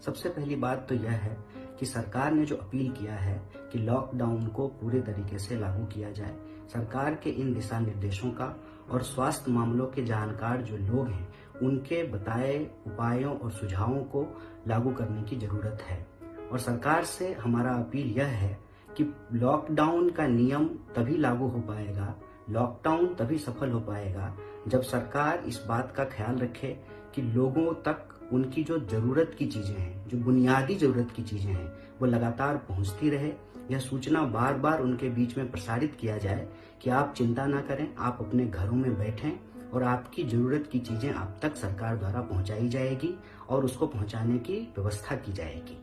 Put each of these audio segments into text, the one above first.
सबसे पहली बात तो यह है कि सरकार ने जो अपील किया है कि लॉकडाउन को पूरे तरीके से लागू किया जाए। सरकार के इन दिशा निर्देशों का और स्वास्थ्य मामलों के जानकार जो लोग हैं उनके बताए उपायों और सुझावों को लागू करने की जरूरत है। और सरकार से हमारा अपील यह है कि लॉकडाउन का नियम तभी लागू हो पाएगा, लॉकडाउन तभी सफल हो पाएगा जब सरकार इस बात का ख्याल रखे कि लोगों तक उनकी जो जरूरत की चीजें हैं, जो बुनियादी जरूरत की चीजें हैं, वो लगातार पहुंचती रहे। यह सूचना बार बार उनके बीच में प्रसारित किया जाए कि आप चिंता ना करें, आप अपने घरों में बैठें और आपकी जरूरत की चीजें आप तक सरकार द्वारा पहुंचाई जाएगी और उसको पहुंचाने की व्यवस्था की जाएगी।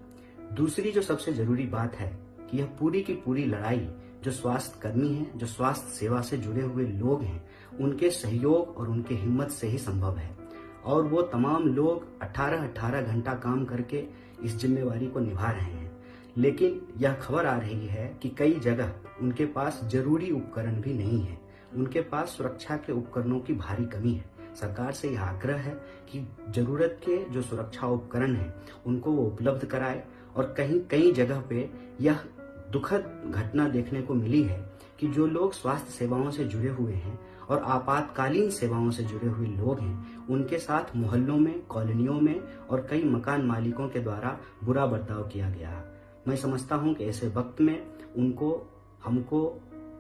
दूसरी जो सबसे जरूरी बात है कि यह पूरी की पूरी लड़ाई जो स्वास्थ्य कर्मी हैं, जो स्वास्थ्य सेवा से जुड़े हुए लोग हैं, उनके सहयोग और उनके हिम्मत से ही संभव है। और वो तमाम लोग 18-18 घंटा काम करके इस जिम्मेवारी को निभा रहे हैं। लेकिन यह खबर आ रही है कि कई जगह उनके पास जरूरी उपकरण भी नहीं है, उनके पास सुरक्षा के उपकरणों की भारी कमी है। सरकार से यह आग्रह है कि जरूरत के जो सुरक्षा उपकरण हैं उनको वो उपलब्ध कराए। और कई जगह पे यह दुखद घटना देखने को मिली है कि जो लोग स्वास्थ्य सेवाओं से जुड़े हुए हैं और आपातकालीन सेवाओं से जुड़े हुए लोग हैं, उनके साथ मोहल्लों में, कॉलोनियों में और कई मकान मालिकों के द्वारा बुरा बर्ताव किया गया। मैं समझता हूं कि ऐसे वक्त में हमको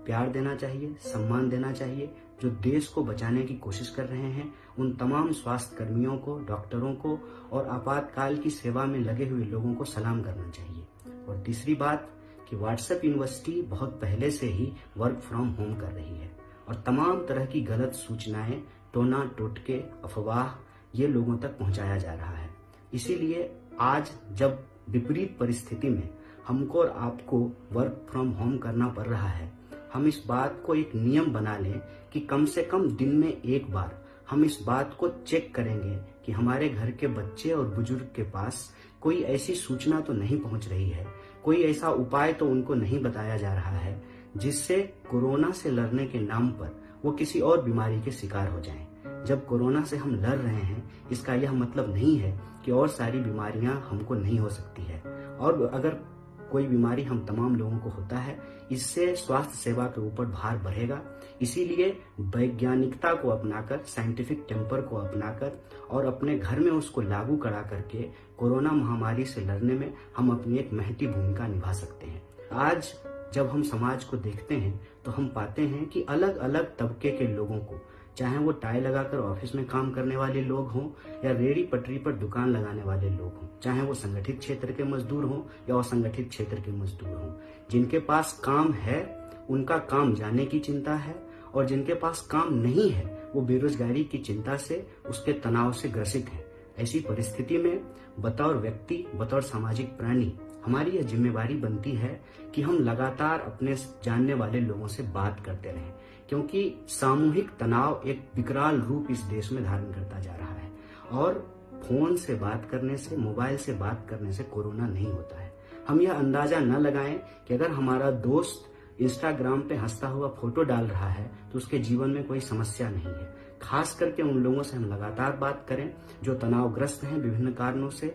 प्यार देना चाहिए, सम्मान देना चाहिए। जो देश को बचाने की कोशिश कर रहे हैं उन तमाम स्वास्थ्य कर्मियों को, डॉक्टरों को और आपातकाल की सेवा में लगे हुए लोगों को सलाम करना चाहिए। और तीसरी बात कि व्हाट्सएप यूनिवर्सिटी बहुत पहले से ही वर्क फ्रॉम होम कर रही है और तमाम तरह की गलत सूचनाएं, टोना टोटके, अफवाह ये लोगों तक पहुंचाया जा रहा है। इसीलिए आज जब विपरीत परिस्थिति में हमको और आपको वर्क फ्रॉम होम करना पड़ रहा है, हम इस बात को एक नियम बना लें कि कम से कम दिन में एक बार हम इस बात को चेक करेंगे कि हमारे घर के बच्चे और बुजुर्ग के पास कोई ऐसी सूचना तो नहीं पहुंच रही है, कोई ऐसा उपाय तो उनको नहीं बताया जा रहा है जिससे कोरोना से लड़ने के नाम पर वो किसी और बीमारी के शिकार हो जाएं। जब कोरोना से हम लड़ रहे हैं इसका यह मतलब नहीं है कि और सारी बीमारियां हमको नहीं हो सकती है। और अगर कोई बीमारी हम तमाम लोगों को होता है, इससे स्वास्थ्य सेवा के ऊपर भार बढ़ेगा। इसीलिए वैज्ञानिकता को अपनाकर, साइंटिफिक टेम्पर को अपनाकर और अपने घर में उसको लागू करा करके कोरोना महामारी से लड़ने में हम अपनी एक महती भूमिका निभा सकते हैं। आज जब हम समाज को देखते हैं तो हम पाते हैं कि अलग अलग तबके के लोगों को, चाहे वो टाई लगाकर ऑफिस में काम करने वाले लोग हों या रेहड़ी पटरी पर दुकान लगाने वाले लोग हों, चाहे वो संगठित क्षेत्र के मजदूर हों या असंगठित क्षेत्र के मजदूर हों, जिनके पास काम है उनका काम जाने की चिंता है और जिनके पास काम नहीं है वो बेरोजगारी की चिंता से, उसके तनाव से ग्रसित है। ऐसी परिस्थिति में बतौर व्यक्ति, बतौर सामाजिक प्राणी हमारी यह जिम्मेवारी बनती है कि हम लगातार अपने जानने वाले लोगों से बात करते रहें, क्योंकि सामूहिक तनाव एक विकराल रूप इस देश में धारण करता जा रहा है। और फोन से बात करने से, मोबाइल से बात करने से कोरोना नहीं होता है। हम यह अंदाजा न लगाएं कि अगर हमारा दोस्त इंस्टाग्राम पे हंसता हुआ फोटो डाल रहा है तो उसके जीवन में कोई समस्या नहीं है। खास करके उन लोगों से हम लगातार बात करें जो तनावग्रस्त हैं विभिन्न कारणों से,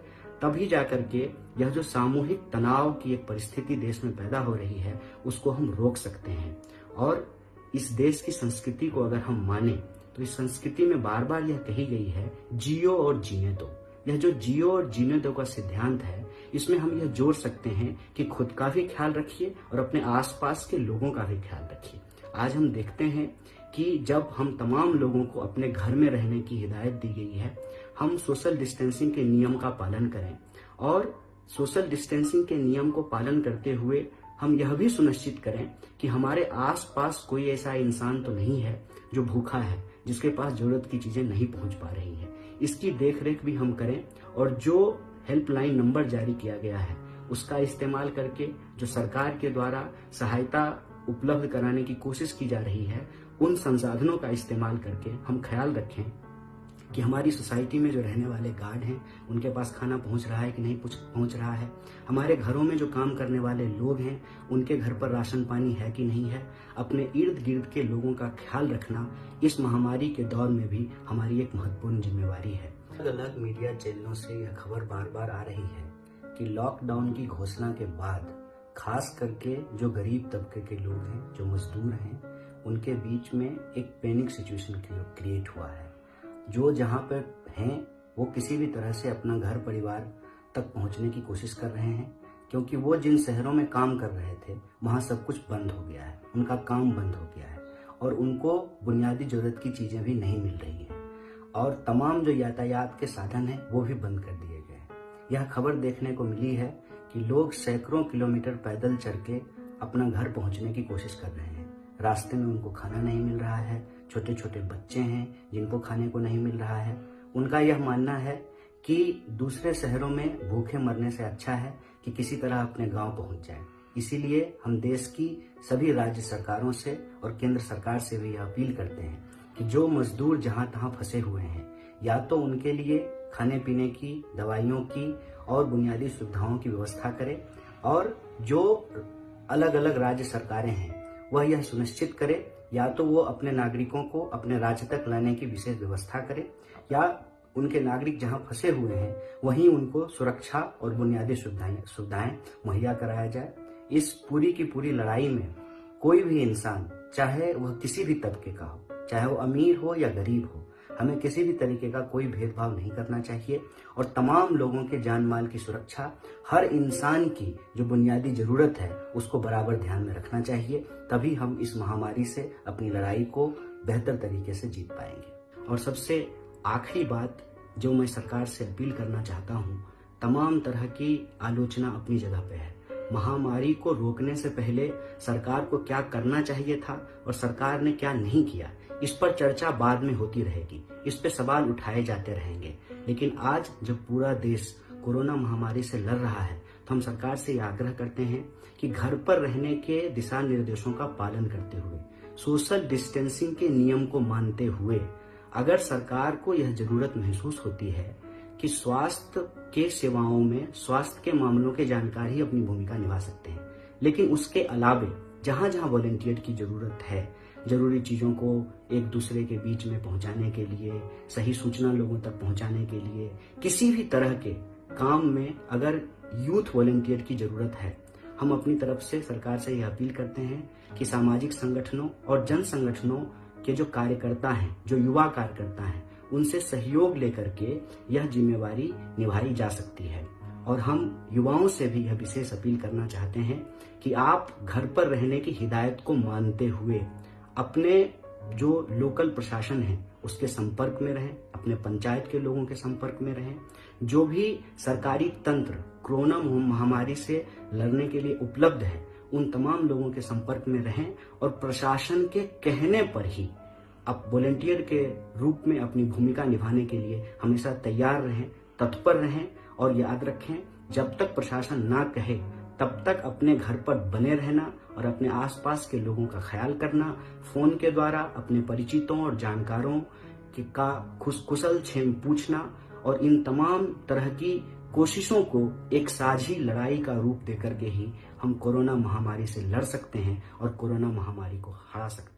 तभी जाकर के यह जो सामूहिक तनाव की एक परिस्थिति देश में पैदा हो रही है उसको हम रोक सकते हैं। और इस देश की संस्कृति को अगर हम माने तो इस संस्कृति में बार बार यह कही गई है, जियो और जीने दो। यह जो जियो और जीने दो का सिद्धांत है, इसमें हम यह जोड़ सकते हैं कि खुद का भी ख्याल रखिए और अपने आसपास के लोगों का भी ख्याल रखिए। आज हम देखते हैं कि जब हम तमाम लोगों को अपने घर में रहने की हिदायत दी गई है, हम सोशल डिस्टेंसिंग के नियम का पालन करें और सोशल डिस्टेंसिंग के नियम को पालन करते हुए हम यह भी सुनिश्चित करें कि हमारे आसपास कोई ऐसा इंसान तो नहीं है जो भूखा है, जिसके पास जरूरत की चीजें नहीं पहुंच पा रही है। इसकी देखरेख भी हम करें और जो हेल्पलाइन नंबर जारी किया गया है उसका इस्तेमाल करके जो सरकार के द्वारा सहायता उपलब्ध कराने की कोशिश की जा रही है, उन संसाधनों का इस्तेमाल करके हम ख्याल रखें कि हमारी सोसाइटी में जो रहने वाले गार्ड हैं उनके पास खाना पहुंच रहा है कि नहीं पहुंच रहा है, हमारे घरों में जो काम करने वाले लोग हैं उनके घर पर राशन पानी है कि नहीं है। अपने इर्द गिर्द के लोगों का ख्याल रखना इस महामारी के दौर में भी हमारी एक महत्वपूर्ण जिम्मेवारी है। अलग अलग मीडिया चैनलों से यह खबर बार बार आ रही है कि लॉकडाउन की घोषणा के बाद खास करके जो गरीब तबके के लोग हैं, जो मजदूर हैं, उनके बीच में एक पैनिक सिचुएशन क्रिएट हुआ है। जो जहां पर हैं वो किसी भी तरह से अपना घर परिवार तक पहुंचने की कोशिश कर रहे हैं, क्योंकि वो जिन शहरों में काम कर रहे थे वहां सब कुछ बंद हो गया है, उनका काम बंद हो गया है और उनको बुनियादी जरूरत की चीजें भी नहीं मिल रही हैं और तमाम जो यातायात के साधन हैं वो भी बंद कर दिए गए हैं। यह खबर देखने को मिली है कि लोग सैकड़ों किलोमीटर पैदल चल के अपना घर पहुंचने की कोशिश कर रहे हैं। रास्ते में उनको खाना नहीं मिल रहा है, छोटे छोटे बच्चे हैं जिनको खाने को नहीं मिल रहा है। उनका यह मानना है कि दूसरे शहरों में भूखे मरने से अच्छा है कि किसी तरह अपने गांव पहुंच जाए। इसीलिए हम देश की सभी राज्य सरकारों से और केंद्र सरकार से भी यह अपील करते हैं कि जो मजदूर जहां तहां फंसे हुए हैं, या तो उनके लिए खाने पीने की, दवाइयों की और बुनियादी सुविधाओं की व्यवस्था करें, और जो अलग अलग राज्य सरकारें हैं वह यह सुनिश्चित करें या तो वो अपने नागरिकों को अपने राज्य तक लाने की विशेष व्यवस्था करें, या उनके नागरिक जहां फंसे हुए हैं वहीं उनको सुरक्षा और बुनियादी सुविधाएं मुहैया कराया जाए। इस पूरी की पूरी लड़ाई में कोई भी इंसान, चाहे वह किसी भी तबके का हो, चाहे वो अमीर हो या गरीब हो, हमें किसी भी तरीके का कोई भेदभाव नहीं करना चाहिए और तमाम लोगों के जान माल की सुरक्षा, हर इंसान की जो बुनियादी जरूरत है उसको बराबर ध्यान में रखना चाहिए। तभी हम इस महामारी से अपनी लड़ाई को बेहतर तरीके से जीत पाएंगे। और सबसे आखिरी बात जो मैं सरकार से अपील करना चाहता हूँ, तमाम तरह की आलोचना अपनी जगह पे है। महामारी को रोकने से पहले सरकार को क्या करना चाहिए था और सरकार ने क्या नहीं किया, इस पर चर्चा बाद में होती रहेगी, इस पे सवाल उठाए जाते रहेंगे। लेकिन आज जब पूरा देश कोरोना महामारी से लड़ रहा है तो हम सरकार से यह आग्रह करते हैं कि घर पर रहने के दिशा निर्देशों का पालन करते हुए, सोशल डिस्टेंसिंग के नियम को मानते हुए, अगर सरकार को यह जरूरत महसूस होती है कि स्वास्थ्य के सेवाओं में स्वास्थ्य के मामलों के जानकार ही अपनी भूमिका निभा सकते हैं, लेकिन उसके अलावे जहां जहां वॉलंटियर की जरूरत है, जरूरी चीजों को एक दूसरे के बीच में पहुंचाने के लिए, सही सूचना लोगों तक पहुंचाने के लिए, किसी भी तरह के काम में अगर यूथ वॉलंटियर की जरूरत है, हम अपनी तरफ से सरकार से यह अपील करते हैं कि सामाजिक संगठनों और जन संगठनों के जो कार्यकर्ता हैं, जो युवा कार्यकर्ता हैं, उनसे सहयोग लेकर के यह जिम्मेवारी निभाई जा सकती है। और हम युवाओं से भी यह विशेष अपील करना चाहते हैं कि आप घर पर रहने की हिदायत को मानते हुए अपने जो लोकल प्रशासन है उसके संपर्क में रहें, अपने पंचायत के लोगों के संपर्क में रहें, जो भी सरकारी तंत्र कोरोना महामारी से लड़ने के लिए उपलब्ध है उन तमाम लोगों के संपर्क में रहें और प्रशासन के कहने पर ही अब वॉलंटियर के रूप में अपनी भूमिका निभाने के लिए हमेशा तैयार रहें, तत्पर रहें। और याद रखें, जब तक प्रशासन ना कहे तब तक अपने घर पर बने रहना और अपने आसपास के लोगों का ख्याल करना, फोन के द्वारा अपने परिचितों और जानकारों का कुशल क्षेम पूछना और इन तमाम तरह की कोशिशों को एक साझी लड़ाई का रूप देकर के ही हम कोरोना महामारी से लड़ सकते हैं और कोरोना महामारी को हरा सकते हैं।